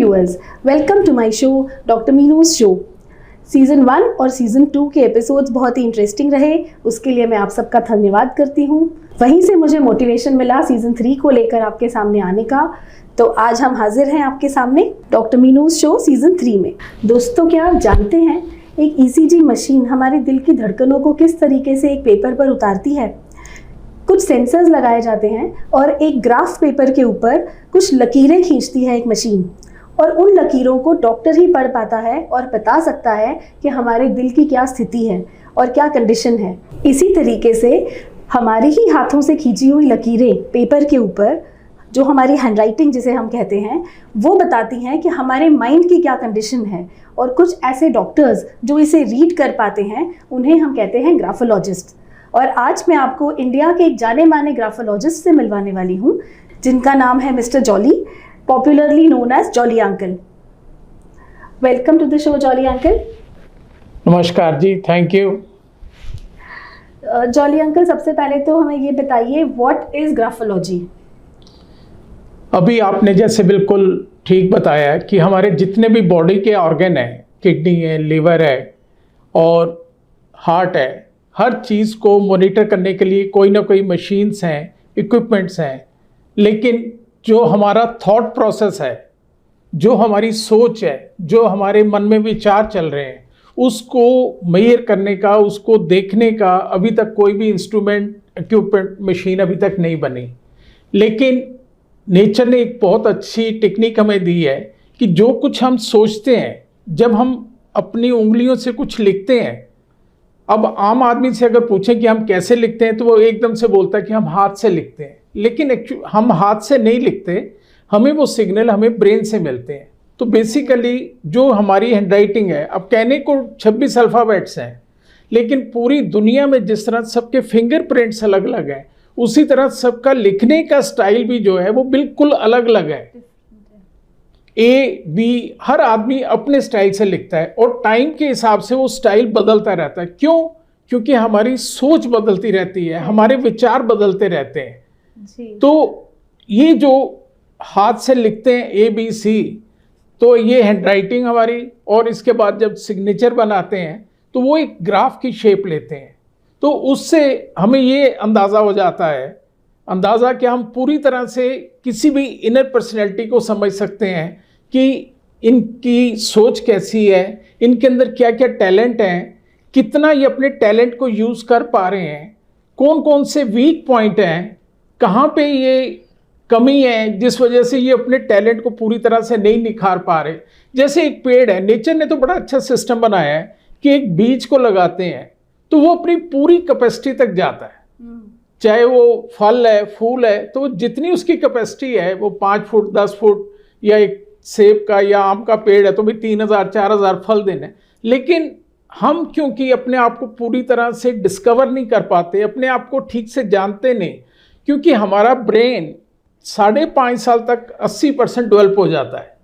Viewers, welcome to my show doctor Meenu's show. Season 1 और season 2 के episodes बहुत ही interesting रहे, उसके लिए मैं आप सबका धन्यवाद करती हूँ। वहीं से मुझे मोटिवेशन मिला सीज़न 3 को लेकर आपके सामने आने का। तो आज हम हाजिर हैं आपके सामने डॉक्टर मीनूज शो सीज़न 3 में। दोस्तों, क्या आप जानते हैं एक ECG मशीन हमारे दिल की धड़कनों को किस तरीके से एक पेपर पर उतारती है? कुछ सेंसर्स लगाए जाते हैं और एक ग्राफ पेपर के ऊपर कुछ लकीरें खींचती है एक मशीन, और उन लकीरों को डॉक्टर ही पढ़ पाता है और बता सकता है कि हमारे दिल की क्या स्थिति है और क्या कंडीशन है। इसी तरीके से हमारे ही हाथों से खींची हुई लकीरें पेपर के ऊपर, जो हमारी हैंडराइटिंग जिसे हम कहते हैं, वो बताती हैं कि हमारे माइंड की क्या कंडीशन है। और कुछ ऐसे डॉक्टर्स जो इसे रीड कर पाते हैं उन्हें हम कहते हैं ग्राफोलॉजिस्ट। और आज मैं आपको इंडिया के एक जाने माने ग्राफोलॉजिस्ट से मिलवाने वाली हूँ, जिनका नाम है mister Jolly, popularly known as Jolly uncle. Welcome to the show Jolly uncle. नमस्कार जी, थैंक यू। जॉली अंकल, सबसे पहले तो हमें ये बताइए, व्हाट इज ग्राफोलॉजी? अभी आपने जैसे बिल्कुल ठीक बताया कि हमारे जितने भी बॉडी के ऑर्गन हैं, किडनी है, लीवर है और हार्ट है, हर चीज़ को मॉनिटर करने के लिए कोई ना कोई मशीन्स हैं, इक्विपमेंट्स हैं। लेकिन जो हमारा थॉट प्रोसेस है, जो हमारी सोच है, जो हमारे मन में विचार चल रहे हैं, उसको मेजर करने का, उसको देखने का अभी तक कोई भी इंस्ट्रूमेंट, इक्विपमेंट, मशीन अभी तक नहीं बनी। लेकिन नेचर ने एक बहुत अच्छी टेक्निक हमें दी है कि जो कुछ हम सोचते हैं, जब हम अपनी उंगलियों से कुछ लिखते हैं, अब आम आदमी से अगर पूछें कि हम कैसे लिखते हैं तो वो एकदम से बोलता है कि हम हाथ से लिखते हैं। लेकिन हम हाथ से नहीं लिखते, हमें वो सिग्नल हमें ब्रेन से मिलते हैं। तो बेसिकली जो हमारी हैंडराइटिंग है, अब कहने को 26 अल्फ़ाबेट्स हैं, लेकिन पूरी दुनिया में जिस तरह सबके फिंगरप्रिंट्स अलग अलग हैं, उसी तरह सबका लिखने का स्टाइल भी जो है वो बिल्कुल अलग अलग है। A, B, हर आदमी अपने स्टाइल से लिखता है और टाइम के हिसाब से वो स्टाइल बदलता रहता है। क्यों? क्योंकि हमारी सोच बदलती रहती है, हमारे विचार बदलते रहते हैं जी। तो ये जो हाथ से लिखते हैं ABC, तो ये हैंडराइटिंग हमारी, और इसके बाद जब सिग्नेचर बनाते हैं तो वो एक ग्राफ की शेप लेते हैं। तो उससे हमें ये अंदाज़ा हो जाता है, अंदाज़ा कि हम पूरी तरह से किसी भी इनर पर्सनैलिटी को समझ सकते हैं कि इनकी सोच कैसी है, इनके अंदर क्या क्या टैलेंट हैं, कितना ये अपने टैलेंट को यूज़ कर पा रहे हैं, कौन कौन से वीक पॉइंट हैं, कहाँ पे ये कमी है जिस वजह से ये अपने टैलेंट को पूरी तरह से नहीं निखार पा रहे। जैसे एक पेड़ है, नेचर ने तो बड़ा अच्छा सिस्टम बनाया है कि एक बीज को लगाते हैं तो वो अपनी पूरी कैपेसिटी तक जाता है। चाहे वो फल है, फूल है, तो जितनी उसकी कैपेसिटी है, वो 5 फुट, 10 फुट, या एक सेब का या आम का पेड़ है तो भी 3000, 4000 फल देने। लेकिन हम क्योंकि अपने आप को पूरी तरह से डिस्कवर नहीं कर पाते, अपने आप को ठीक से जानते नहीं, क्योंकि हमारा ब्रेन 5.5 साल तक 80% डेवलप हो जाता है,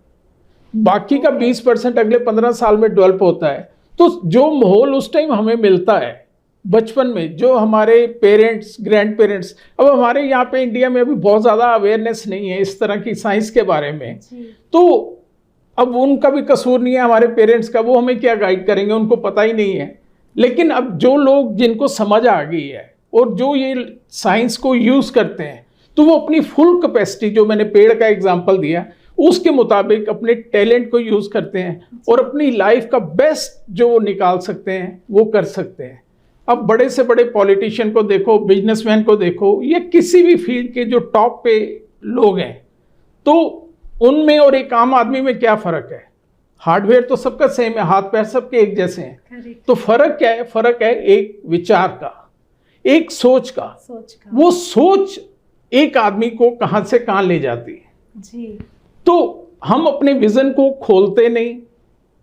बाकी का 20% अगले 15 साल में डेवलप होता है। तो जो माहौल उस टाइम हमें मिलता है बचपन में, जो हमारे पेरेंट्स, ग्रैंड पेरेंट्स, अब हमारे यहाँ पे इंडिया में अभी बहुत ज़्यादा अवेयरनेस नहीं है इस तरह की साइंस के बारे में, तो अब उनका भी कसूर नहीं है हमारे पेरेंट्स का, वो हमें क्या गाइड करेंगे, उनको पता ही नहीं है। लेकिन अब जो लोग, जिनको समझ आ गई है और जो ये साइंस को यूज़ करते हैं, तो वो अपनी फुल कैपेसिटी, जो मैंने पेड़ का एग्जाम्पल दिया, उसके मुताबिक अपने टैलेंट को यूज़ करते हैं और अपनी लाइफ का बेस्ट जो निकाल सकते हैं वो कर सकते हैं। अब बड़े से बड़े पॉलिटिशियन को देखो, बिजनेसमैन को देखो, या किसी भी फील्ड के जो टॉप पे लोग हैं, तो उनमें और एक आम आदमी में क्या फ़र्क है? हार्डवेयर तो सबका सेम है, हाथ पैर सबके एक जैसे हैं। तो फ़र्क क्या है? फ़र्क है एक विचार का, एक सोच का। वो सोच एक आदमी को कहाँ से कहाँ ले जाती है जी। तो हम अपने विज़न को खोलते नहीं,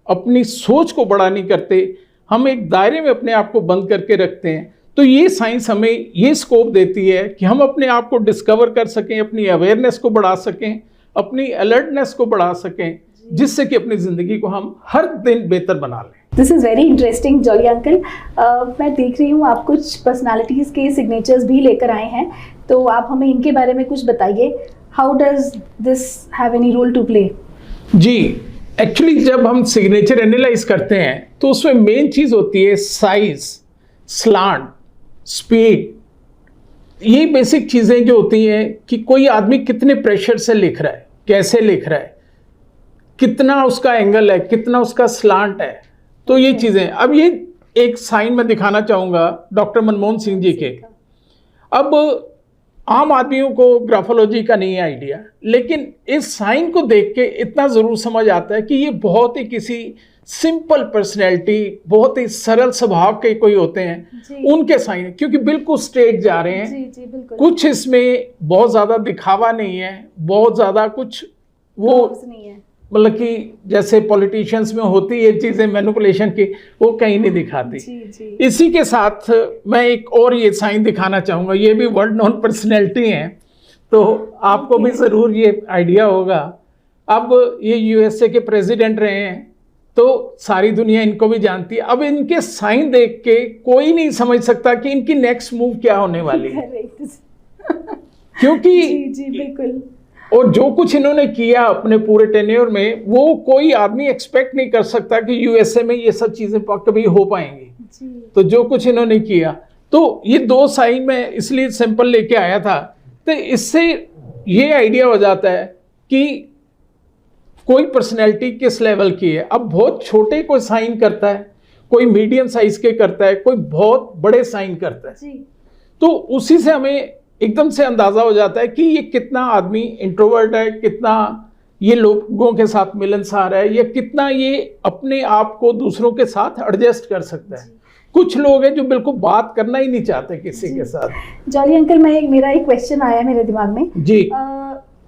अपनी सोच को बड़ा नहीं करते, हम एक दायरे में अपने आप को बंद करके रखते हैं। तो ये साइंस हमें ये स्कोप देती है कि हम अपने आप को डिस्कवर कर सकें, अपनी अवेयरनेस को बढ़ा सकें, अपनी अलर्टनेस को बढ़ा सकें, जिससे कि अपनी ज़िंदगी को हम हर दिन बेहतर बना लें। This is very interesting jolly uncle. मैं देख रही हूँ आप कुछ पर्सनालिटीज़ के सिग्नेचर्स भी लेकर आए हैं, तो आप हमें इनके बारे में कुछ बताइए। How does this have any role to play? जी, एक्चुअली जब हम सिग्नेचर एनालाइज करते हैं तो उसमें मेन चीज होती है साइज, स्लांट, स्पीड। ये बेसिक चीजें जो होती हैं कि कोई आदमी कितने प्रेशर से लिख रहा है, कैसे लिख रहा है, कितना उसका एंगल है, कितना उसका स्लांट है। तो ये चीजें, अब ये एक साइन मैं दिखाना चाहूंगा डॉक्टर मनमोहन सिंह जी के। अब आम आदमियों को ग्राफोलॉजी का नहीं आइडिया, लेकिन इस साइन को देख के इतना जरूर समझ आता है कि ये बहुत ही किसी सिंपल पर्सनैलिटी, बहुत ही सरल स्वभाव के कोई होते हैं, उनके साइन, क्योंकि बिल्कुल स्ट्रेट जा रहे हैं। जी, बिल्कुल। कुछ इसमें बहुत ज्यादा दिखावा नहीं है, बहुत ज्यादा कुछ वो नहीं है, मतलब कि जैसे पॉलिटिशियंस में होती है चीजें मैनिपुलेशन की, वो कहीं नहीं दिखाती। जी। इसी के साथ मैं एक और ये साइन दिखाना चाहूंगा। ये भी वर्ल्ड नोन पर्सनैलिटी हैं, तो आपको भी जरूर ये आइडिया होगा। अब ये यूएसए के प्रेसिडेंट रहे हैं, तो सारी दुनिया इनको भी जानती है। अब इनके साइन देख के कोई नहीं समझ सकता कि इनकी नेक्स्ट मूव क्या होने वाली है, क्योंकि जी बिल्कुल। और जो कुछ इन्होंने किया अपने पूरे टेन्योर में, वो कोई आदमी एक्सपेक्ट नहीं कर सकता कि यूएसए में ये सब चीजें कभी हो पाएंगी। तो जो कुछ इन्होंने किया, तो ये दो साइन में इसलिए सिंपल लेके आया था। तो इससे ये आइडिया हो जाता है कि कोई पर्सनैलिटी किस लेवल की है। अब बहुत छोटे कोई साइन करता है, कोई मीडियम साइज के करता है, कोई बहुत बड़े साइन करता है, तो उसी से हमें एकदम से अंदाजा हो जाता है कि ये कितना आदमी इंट्रोवर्ट है, कितना ये लोगों के साथ मिलनसार है, या कितना ये अपने आप को दूसरों के साथ एडजस्ट कर सकता है। कुछ लोग हैं जो बिल्कुल बात करना ही नहीं चाहते किसी के साथ। जॉली अंकल, मेरा एक क्वेश्चन आया मेरे दिमाग में जी।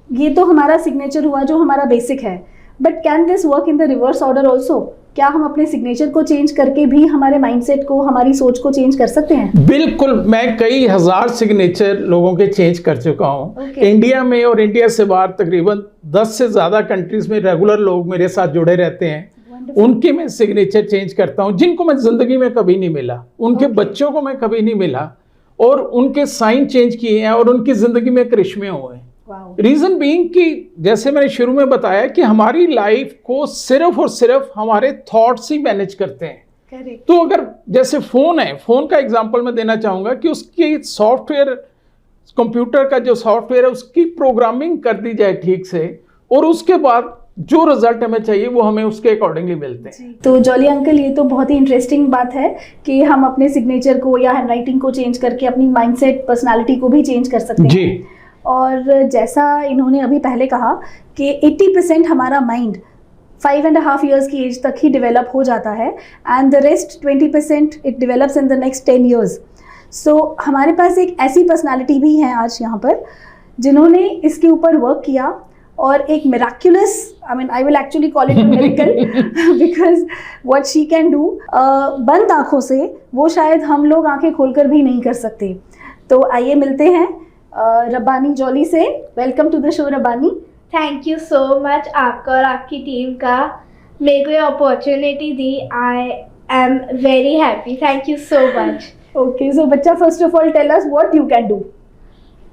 ये तो हमारा सिग्नेचर हुआ जो हमारा बेसिक है, but can this work in the reverse order also? क्या हम अपने सिग्नेचर को चेंज करके भी हमारे माइंडसेट को, हमारी सोच को चेंज कर सकते हैं? बिल्कुल, मैं कई हजार सिग्नेचर लोगों के चेंज कर चुका हूँ। इंडिया में और इंडिया से बाहर तकरीबन 10 से ज्यादा कंट्रीज में रेगुलर लोग मेरे साथ जुड़े रहते हैं। उनके मैं सिग्नेचर चेंज करता हूँ, जिनको मैं जिंदगी में कभी नहीं मिला, उनके बच्चों को मैं कभी नहीं मिला, और उनके साइन चेंज किए हैं और उनकी जिंदगी में करिश्मे हुए हैं। रीजन बीइंग कि जैसे मैंने शुरू में बताया कि हमारी लाइफ को सिर्फ और सिर्फ हमारे थॉट्स ही मैनेज करते हैं। तो अगर जैसे फोन है, फोन का एग्जांपल मैं देना चाहूंगा कि उसकी सॉफ्टवेयर, कंप्यूटर का जो सॉफ्टवेयर है उसकी प्रोग्रामिंग कर दी जाए ठीक से, और उसके बाद जो रिजल्ट हमें चाहिए वो हमें उसके अकॉर्डिंगली मिलते हैं। तो जॉली अंकल, ये तो बहुत ही इंटरेस्टिंग बात है कि हम अपने सिग्नेचर को या हैंडराइटिंग को चेंज करके अपनी माइंडसेट, पर्सनालिटी को भी चेंज कर सकते हैं। जी। और जैसा इन्होंने अभी पहले कहा कि 80% हमारा माइंड 5.5 years की एज तक ही डेवलप हो जाता है, and the rest 20% it develops in the next 10 years। सो हमारे पास एक ऐसी पर्सनालिटी भी है आज यहाँ पर जिन्होंने इसके ऊपर वर्क किया, और एक miraculous, I will actually call it a miracle because what she can do, बंद आंखों से वो शायद हम लोग आंखें खोलकर भी नहीं कर सकते। तो आइए मिलते हैं रब्बानी जॉली से। Welcome to the show Rabbani. Thank you so much आपका और आपकी टीम का मेरे को ये अपॉर्चुनिटी दी। I am very happy, thank you so much. Okay, so बच्चा, first of all tell us what you can do.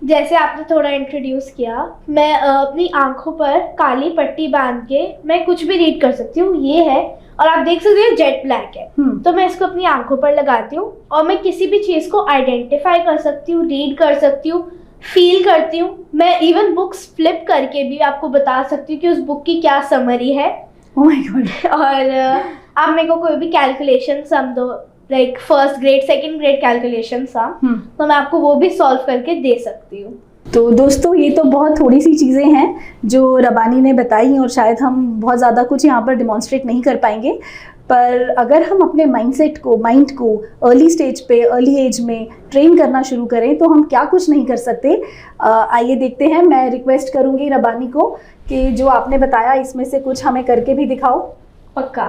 जैसे आपने थोड़ा इंट्रोड्यूस किया, मैं अपनी आंखों पर काली पट्टी बांध के मैं कुछ भी रीड कर सकती हूँ। ये है, और आप देख सकते हैं जेट ब्लैक है, तो मैं इसको अपनी आंखों पर लगाती हूँ और मैं किसी भी चीज़ को आइडेंटिफाई कर सकती हूँ, रीड कर सकती हूँ, फील करती हूँ। मैं इवन बुक्स फ्लिप करके भी आपको बता सकती हूँ कि उस बुक की क्या समरी है। Oh my god. और आप मेरे को कोई भी कैलकुलेशन सम दो, like first grade, second grade calculation sum, तो मैं आपको वो भी सॉल्व करके दे सकती हूँ। तो दोस्तों, ये तो बहुत थोड़ी सी चीज़ें हैं जो रब्बानी ने बताई, और शायद हम बहुत ज़्यादा कुछ यहाँ पर डिमॉन्स्ट्रेट नहीं कर पाएंगे, पर अगर हम अपने माइंडसेट को, माइंड को अर्ली स्टेज पे, अर्ली एज में ट्रेन करना शुरू करें तो हम क्या कुछ नहीं कर सकते। आइए देखते हैं। मैं रिक्वेस्ट करूँगी रब्बानी को कि जो आपने बताया इसमें से कुछ हमें करके भी दिखाओ। पक्का।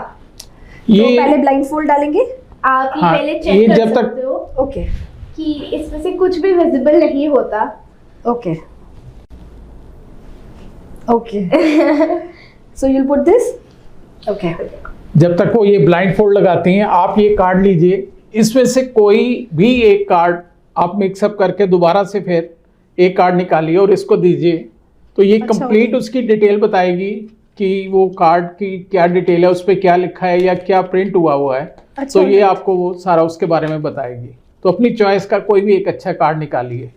तो पहले ब्लाइंड फोल्ड डालेंगे आप ही पहले चेक कर सकते हो ओके कि इसमें से कुछ भी विजिबल नहीं होता। Okay okay so you will put this. Okay, जब तक वो ये ब्लाइंड फोल्ड लगाती हैं, आप ये कार्ड लीजिए, इसमें से कोई भी एक कार्ड आप मिक्सअप करके दोबारा से फिर एक कार्ड निकालिए और इसको दीजिए, तो ये कंप्लीट उसकी डिटेल बताएगी कि वो कार्ड की क्या डिटेल है, उस पर क्या लिखा है या क्या प्रिंट हुआ है। अच्छा, तो ये आपको वो सारा उसके बारे में बताएगी। तो अपनी चॉइस का कोई भी एक अच्छा कार्ड निकालिए,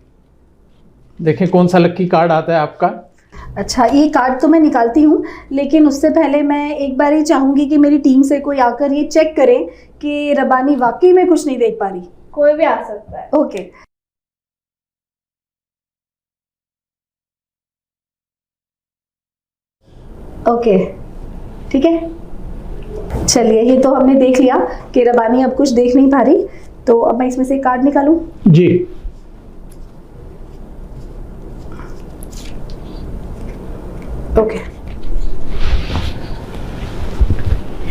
देखें कौन सा लकी कार्ड आता है आपका। अच्छा, ये कार्ड तो मैं निकालती हूँ, लेकिन उससे पहले मैं एक बार ही चाहूंगी कि मेरी टीम से कोई आकर ये चेक करे कि रबानी वाकई में कुछ नहीं देख पा रही। कोई भी आ सकता है। ओके, ओके, ठीक है। चलिए, ये तो हमने देख लिया कि रबानी अब कुछ देख नहीं पा रही। तो अब मैं इसमें से एक कार्ड निकालूं। जी, ओके,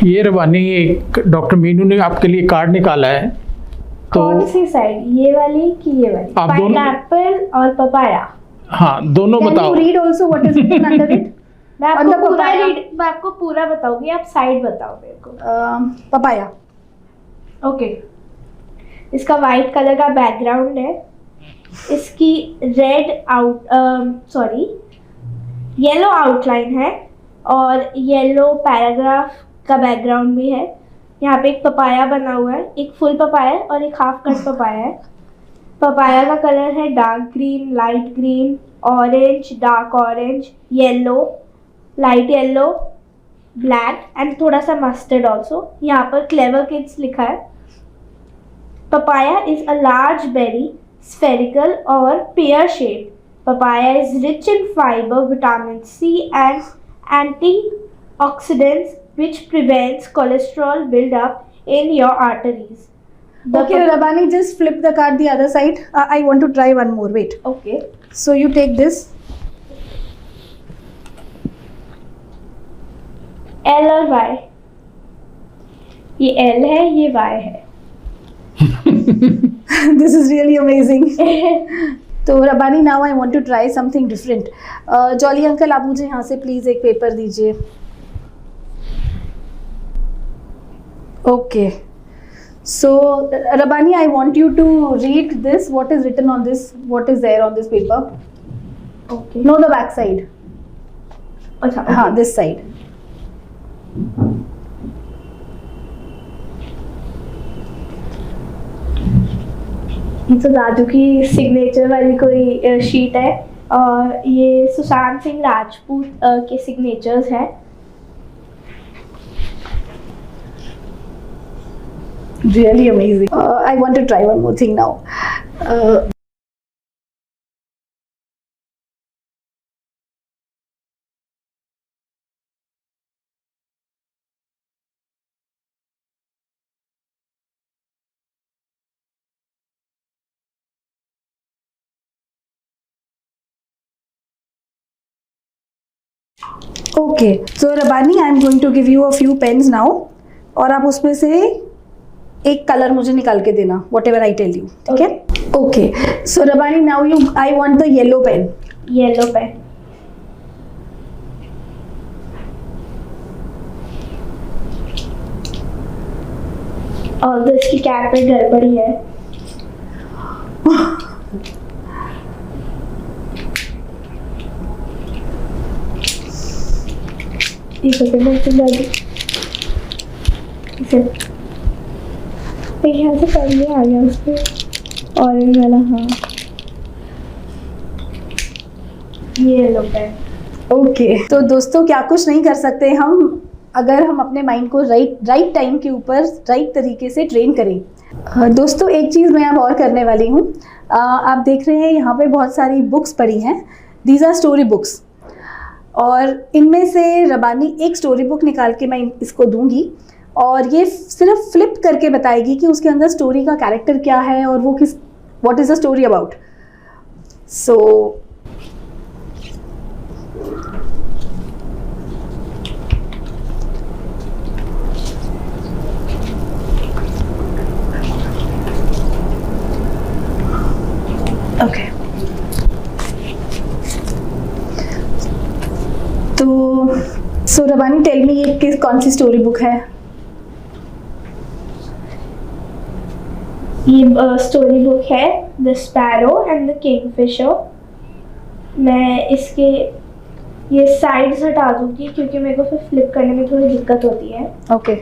ये रबानी एक डॉक्टर मीनू ने आपके लिए कार्ड निकाला है। तो कौन सी साइड, ये वाली कि ये वाली? आप दोनों- पाइनएप्पल और पपाया। हाँ, दोनों कैन बताओ। You read also what is written under it? मैं On the आपको पूरा papaya. मैं आपको पूरा बताऊंगी, आप साइड बताओ मेरे को। पपाया। ओके, इसका वाइट कलर का बैकग्राउंड है, इसकी येलो आउटलाइन है और येलो पैराग्राफ का बैकग्राउंड भी है। यहाँ पे एक पपाया बना हुआ है, एक फुल पपाया और एक हाफ कट पपाया है। पपाया का कलर है dark green, light green, orange, dark orange, yellow, light yellow, black and थोड़ा सा मस्टर्ड ऑल्सो। यहाँ पर क्लेवर किड्स लिखा है। Papaya is a large berry, spherical or pear-shaped. Papaya is rich in fiber, vitamin C and antioxidants which prevents cholesterol build-up in your arteries. Okay, Rabani, just flip the card the other side. I want to try one more. Wait. Okay. So you take this. L और Y. ये L है, ये Y है। This is really amazing. तो Rabbani, now I want to try something different. Jolly uncle, आप मुझे यहाँ से प्लीज़ एक पेपर दीजिए। Okay, so Rabbani, I want you to read this, what is written on this, what is there on this paper. Okay. No the back side. अच्छा, हाँ, this side. ये तो दादू की सिग्नेचर वाली कोई शीट है और ये सुशांत सिंह राजपूत के सिग्नेचर्स हैं। Really amazing. I want to try one more thing now. Okay, so Rabani, I am going to give you a few pens now, और आप उसमें से एक कलर मुझे निकाल के देना, whatever I tell you, ठीक है? Okay, so Rabani, now I want the yellow pen. Yellow pen. और तो इसकी कैप में गड़बड़ी है। यहाँ से पहले आ गया उसके ऑरेंज वाला। हाँ, ये येलो पेन। ओके, तो दोस्तों, क्या कुछ नहीं कर सकते हम अगर हम अपने माइंड को राइट टाइम के ऊपर राइट तरीके से ट्रेन करें। दोस्तों, एक चीज़ मैं अब और करने वाली हूँ। आप देख रहे हैं यहाँ पे बहुत सारी बुक्स पड़ी हैं। दीज आर स्टोरी बुक्स, और इनमें से रबानी एक स्टोरी बुक निकाल के मैं इसको दूंगी और ये सिर्फ फ्लिप करके बताएगी कि उसके अंदर स्टोरी का कैरेक्टर क्या है और वो what is the story about. So okay, तो सो रबानी, टेल मी, ये कौन सी स्टोरी बुक है? ये स्टोरी बुक है the sparrow and the Kingfisher. मैं इसके ये साइड्स हटा दूंगी क्योंकि मेरे को फिर फ्लिप करने में थोड़ी दिक्कत होती है। ओके।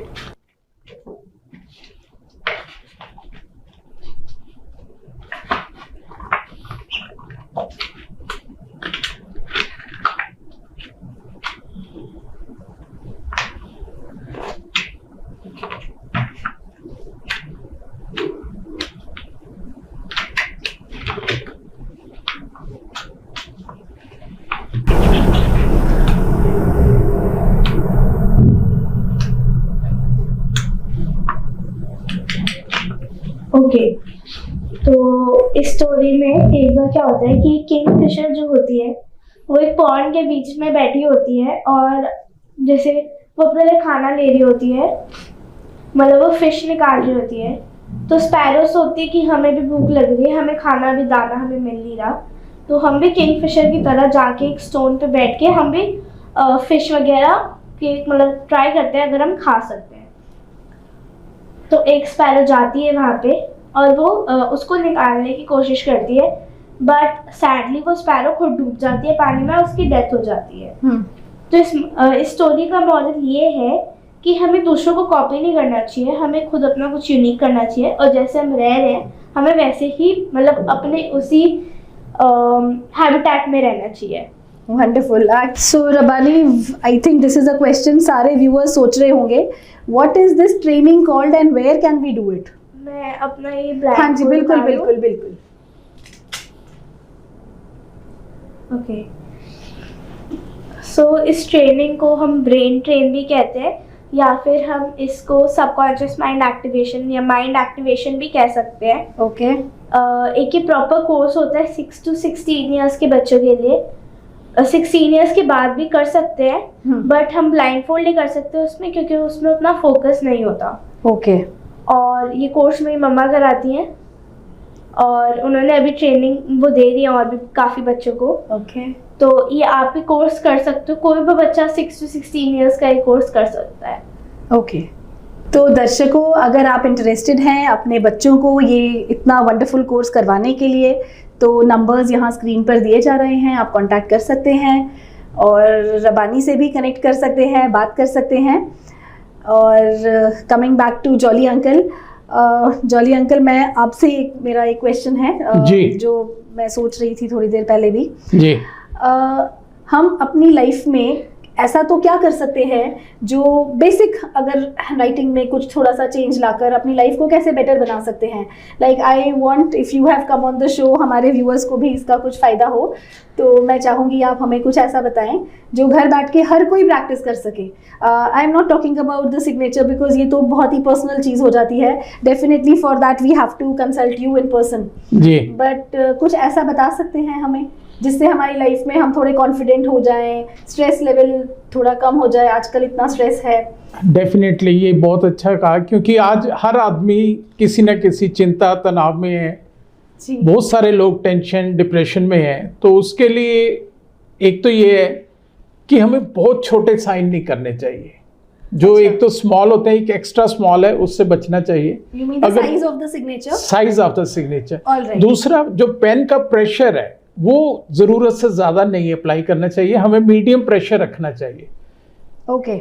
ओके, तो इस स्टोरी में एक बार क्या होता है कि किंगफिशर जो होती है वो एक पॉन्ड के बीच में बैठी होती है और जैसे वो अपने लिए खाना ले रही होती है, मतलब वो फिश निकाल रही होती है। तो स्पैरो सोचती है कि हमें भी भूख लग रही है, हमें खाना भी दाना हमें मिल नहीं रहा, तो हम भी किंगफिशर की तरह जाके एक स्टोन पे बैठ के हम भी फिश वगैरह के मतलब ट्राई करते हैं अगर हम खा सकते हैं। तो एक स्पैरो जाती है वहाँ पे और वो उसको निकालने की कोशिश करती है, बट सैडली वो स्पैरो खुद डूब जाती है पानी में और उसकी डेथ हो जाती है। तो इस स्टोरी का मॉरल ये है कि हमें दूसरों को कॉपी नहीं करना चाहिए, हमें खुद अपना कुछ यूनिक करना चाहिए और जैसे हम रह रहे हैं हमें वैसे ही मतलब अपने उसी हैबिटेट में रहना चाहिए। Wonderful. So Rabbani, I think this is a question सारे व्यूअर्स सोच रहे होंगे, what is this training called and where can we do it? मैं अपना ये ब्लैक, हाँ जी बिल्कुल बिल्कुल बिल्कुल। ओके, सो इस ट्रेनिंग को हम ब्रेन ट्रेन भी कहते हैं या फिर हम इसको सबकॉन्शियस माइंड एक्टिवेशन या माइंड एक्टिवेशन भी कह सकते हैं। ओके। एक ही प्रॉपर कोर्स होता है 6 to 16 ईयर्स के बच्चों के लिए। 16 ईयर्स के बाद भी कर सकते हैं, बट हम ब्लाइंड फोल्ड ही कर सकते हैं उसमें क्योंकि उसमें उतना फोकस नहीं होता। ओके। और ये कोर्स मेरी मम्मा कराती हैं और उन्होंने अभी ट्रेनिंग वो दे रही है और भी काफ़ी बच्चों को। ओके। तो ये आप भी कोर्स कर सकते हो, कोई भी बच्चा 6 to 16 ईयर्स का ये कोर्स कर सकता है। ओके। तो दर्शकों, अगर आप इंटरेस्टेड हैं अपने बच्चों को ये इतना वंडरफुल कोर्स करवाने के लिए, तो नंबर्स यहाँ स्क्रीन पर दिए जा रहे हैं, आप कांटेक्ट कर सकते हैं और रबानी से भी कनेक्ट कर सकते हैं, बात कर सकते हैं। और coming back to Jolly uncle, Jolly uncle, मैं आपसे मेरा एक क्वेश्चन है जो मैं सोच रही थी थोड़ी देर पहले भी जी। हम अपनी लाइफ में ऐसा तो क्या कर सकते हैं जो बेसिक, अगर राइटिंग में कुछ थोड़ा सा चेंज लाकर अपनी लाइफ को कैसे बेटर बना सकते हैं? Like I want, if you have come on the show, हमारे व्यूअर्स को भी इसका कुछ फ़ायदा हो, तो मैं चाहूँगी आप हमें कुछ ऐसा बताएं जो घर बैठ के हर कोई प्रैक्टिस कर सके। I am not talking about the signature because ये तो बहुत ही पर्सनल चीज़ हो जाती है, definitely for that we have to consult you in person जी। बट कुछ ऐसा बता सकते हैं हमें जिससे हमारी लाइफ में हम थोड़े कॉन्फिडेंट हो जाएं, स्ट्रेस लेवल थोड़ा कम हो जाए, आजकल इतना स्ट्रेस है। डेफिनेटली, ये बहुत अच्छा कहा क्योंकि आज हर आदमी किसी न किसी चिंता तनाव में है जी। बहुत सारे लोग टेंशन डिप्रेशन में हैं, तो उसके लिए एक तो ये है कि हमें बहुत छोटे साइन नहीं करने चाहिए, जो अच्छा। एक तो स्मॉल होते हैं, एक एक्स्ट्रा स्मॉल है, उससे बचना चाहिए। You mean the size of the signature? Size of the signature. Alright. दूसरा, जो पेन का प्रेशर है वो ज़रूरत से ज़्यादा नहीं अप्लाई करना चाहिए, हमें मीडियम प्रेशर रखना चाहिए। ओके।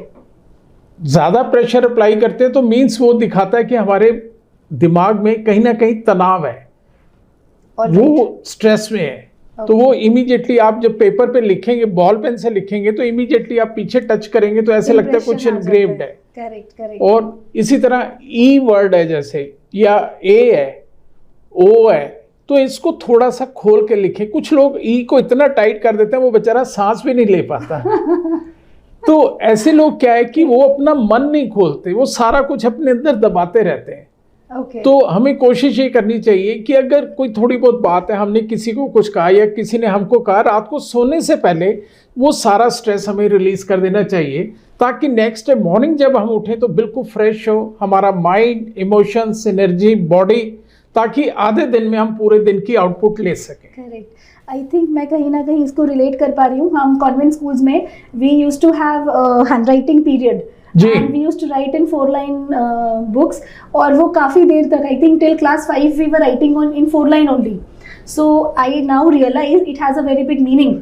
ज़्यादा प्रेशर अप्लाई करते हैं तो मीन्स वो दिखाता है कि हमारे दिमाग में कहीं ना कहीं तनाव है, वो स्ट्रेस में है। तो वो इमीडिएटली आप जब पेपर पे लिखेंगे, बॉल पेन से लिखेंगे, तो इमीडिएटली आप पीछे टच करेंगे तो ऐसे लगता है कुछ इनग्रेव्ड है। Correct correct. और इसी तरह ई वर्ड है जैसे, या ए है, ओ है, तो इसको थोड़ा सा खोल के लिखें। कुछ लोग ई को इतना टाइट कर देते हैं वो बेचारा सांस भी नहीं ले पाता। तो ऐसे लोग क्या है कि वो अपना मन नहीं खोलते, वो सारा कुछ अपने अंदर दबाते रहते हैं। Okay. तो हमें कोशिश ये करनी चाहिए कि अगर कोई थोड़ी बहुत बात है, हमने किसी को कुछ कहा या किसी ने हमको कहा, रात को सोने से पहले वो सारा स्ट्रेस हमें रिलीज कर देना चाहिए, ताकि नेक्स्ट डे मॉर्निंग जब हम उठें तो बिल्कुल फ्रेश हो हमारा माइंड, इमोशंस, एनर्जी, बॉडी, ताकि आधे दिन में हम पूरे दिन की आउटपुट ले सकें। करेक्ट। आई थिंक मैं कहीं ना कहीं इसको रिलेट कर पा रही हूँ। हम कॉन्वेंट स्कूल्स में we used to have handwriting period and we used to write in 4-line books, और वो काफ़ी देर तक, I think till class 5 we were writing in 4-line only. So I now realize it has a very big meaning.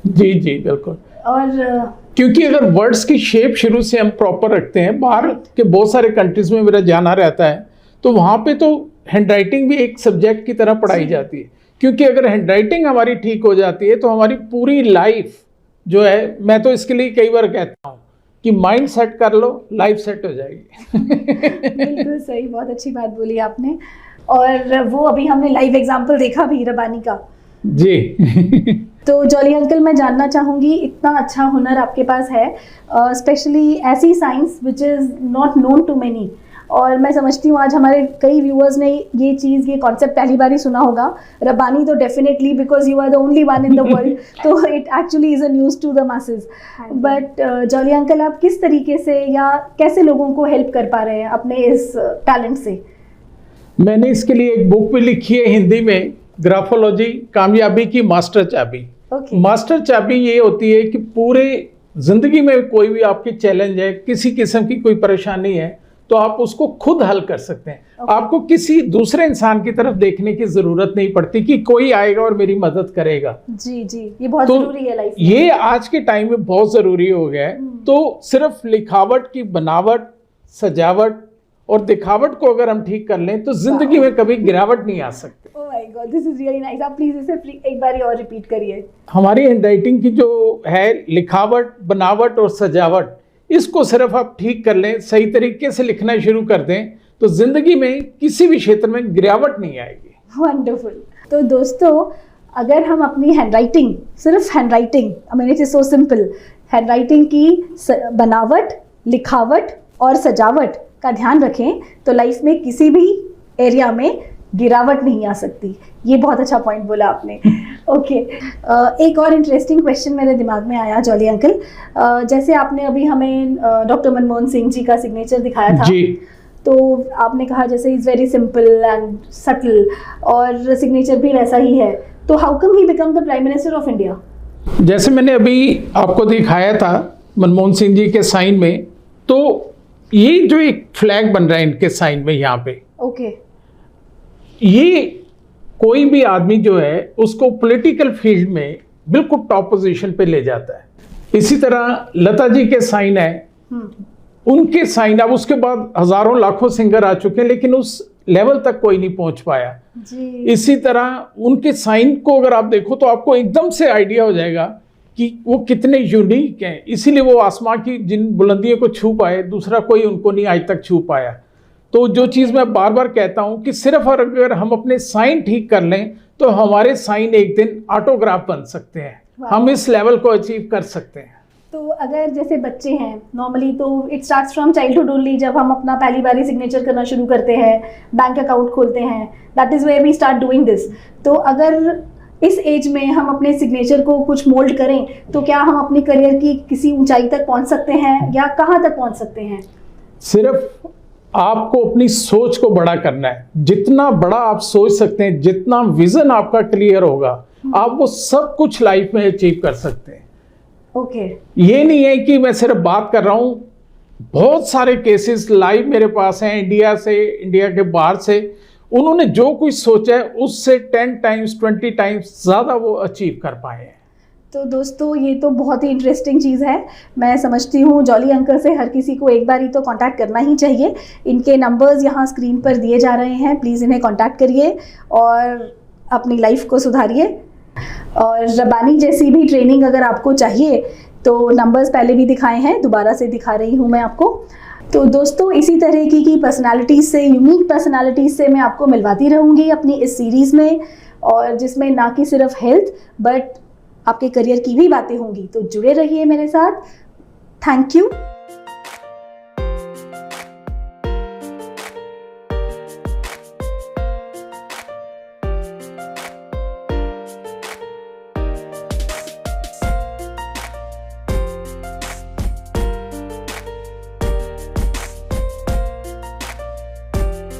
जी जी बिल्कुल। और क्योंकि अगर words की shape शुरू से हम प्रॉपर रखते हैं, बाहर के बहुत सारे कंट्रीज में मेरा जाना रहता है, तो वहाँ पे तो हैंडराइटिंग भी एक सब्जेक्ट की तरह पढ़ाई जाती है। क्योंकि अगर हैंडराइटिंग हमारी ठीक हो जाती है तो हमारी पूरी लाइफ जो है, मैं तो इसके लिए कई बार कहता हूँ कि माइंड सेट कर लो, लाइफ सेट हो जाएगी। बिल्कुल सही, बहुत अच्छी बात बोली आपने। और वो अभी हमने लाइव एग्जांपल देखा भी रबानी का जी। तो जॉली अंकल, मैं जानना चाहूँगी, इतना अच्छा हुनर आपके पास है, स्पेशली ऐसी science which is not known to many, और मैं समझती हूँ आज हमारे कई व्यूअर्स ने ये कॉन्सेप्ट पहली बार ही सुना होगा। रबानी तो definitely, because you are the only one in the world, तो it actually is a news to the masses. But Jolly uncle, आप किस तरीके से या कैसे लोगों को हेल्प कर पा रहे हैं अपने इस टैलेंट से? मैंने इसके लिए एक बुक भी लिखी है हिंदी में, ग्राफोलॉजी, कामयाबी की मास्टर चाबी। मास्टर चाबी ये होती है कि पूरे जिंदगी में कोई भी आपकी चैलेंज है, किसी किस्म की कोई परेशानी है, तो आप उसको खुद हल कर सकते हैं। आपको किसी दूसरे इंसान की तरफ देखने की जरूरत नहीं पड़ती कि कोई आएगा और मेरी मदद करेगा। जी जी, ये बहुत जरूरी है लाइफ में। ये आज के टाइम में बहुत जरूरी हो गया है। तो सिर्फ लिखावट की बनावट, सजावट और दिखावट को अगर हम ठीक कर लें तो जिंदगी में कभी गिरावट नहीं आ सकती। ओह my God, this is really nice. आप प्लीज इसे एक बार और रिपीट करिए। हमारी हैंडराइटिंग की जो है लिखावट, बनावट और सजावट, इसको सिर्फ आप ठीक कर लें, सही तरीके से लिखना शुरू कर दें, तो जिंदगी में किसी भी क्षेत्र में गिरावट नहीं आएगी। वंडरफुल। तो दोस्तों, अगर हम अपनी हैंडराइटिंग, सिर्फ handwriting, I mean it is so simple, handwriting की बनावट, लिखावट और सजावट का ध्यान रखें तो लाइफ में किसी भी एरिया में गिरावट नहीं आ सकती। ये बहुत अच्छा पॉइंट बोला आपने। ओके, एक और इंटरेस्टिंग क्वेश्चन मेरे दिमाग में आया जॉली अंकल। जैसे आपने अभी हमें डॉक्टर मनमोहन सिंह जी का सिग्नेचर दिखाया था जी। तो आपने कहा जैसे is very simple and subtle, और सिग्नेचर भी वैसा ही है, तो how come he become the prime minister of India? जैसे मैंने अभी आपको दिखाया था मनमोहन सिंह जी के साइन में, तो ये जो एक फ्लैग बन रहा है इनके साइन में यहाँ पे, ओके, ये कोई भी आदमी जो है उसको पॉलिटिकल फील्ड में बिल्कुल टॉप पोजीशन पे ले जाता है। इसी तरह लता जी के साइन है, उनके साइन, अब उसके बाद हजारों लाखों सिंगर आ चुके हैं लेकिन उस लेवल तक कोई नहीं पहुंच पाया जी। इसी तरह उनके साइन को अगर आप देखो तो आपको एकदम से आइडिया हो जाएगा कि वो कितने यूनिक हैं। इसीलिए वो आसमां की जिन बुलंदियों को छू पाए, दूसरा कोई उनको नहीं आज तक छू पाया। तो जो चीज़ मैं बार बार कहता हूं कि सिर्फ और अगर हम अपने साइन ठीक कर लें तो हमारे साइन एक दिन ऑटोग्राफ बन सकते हैं, हम इस लेवल को अचीव कर सकते हैं। तो अगर जैसे बच्चे हैं नॉर्मली, तो it starts from childhood only, जब हम अपना पहली बारी सिग्नेचर करना शुरू करते हैं, बैंक अकाउंट खोलते हैं, that is where we start doing this. तो अगर इस एज में हम अपने सिग्नेचर को कुछ मोल्ड करें तो क्या हम अपने करियर की किसी ऊंचाई तक पहुंच सकते हैं या कहां तक पहुंच सकते हैं? सिर्फ आपको अपनी सोच को बड़ा करना है। जितना बड़ा आप सोच सकते हैं, जितना विजन आपका क्लियर होगा, आप वो सब कुछ लाइफ में अचीव कर सकते हैं। ओके, ये नहीं है कि मैं सिर्फ बात कर रहा हूं, बहुत सारे केसेस लाइव मेरे पास हैं इंडिया से, इंडिया के बाहर से। उन्होंने जो कुछ सोचा है उससे 10 टाइम्स 20 टाइम्स ज़्यादा वो अचीव कर पाए हैं। तो दोस्तों, ये तो बहुत ही इंटरेस्टिंग चीज़ है। मैं समझती हूँ जॉली अंकल से हर किसी को एक बार ही तो कांटेक्ट करना ही चाहिए। इनके नंबर्स यहाँ स्क्रीन पर दिए जा रहे हैं, प्लीज़ इन्हें कांटेक्ट करिए और अपनी लाइफ को सुधारिए। और रबानी जैसी भी ट्रेनिंग अगर आपको चाहिए तो नंबर्स पहले भी दिखाए हैं, दोबारा से दिखा रही हूँ मैं आपको। तो दोस्तों, इसी तरह की पर्सनालिटीज़ से, यूनिक पर्सनालिटीज़ से मैं आपको मिलवाती रहूँगी अपनी इस सीरीज़ में, और जिसमें ना कि सिर्फ हेल्थ बट आपके करियर की भी बातें होंगी। तो जुड़े रहिए मेरे साथ। Thank you.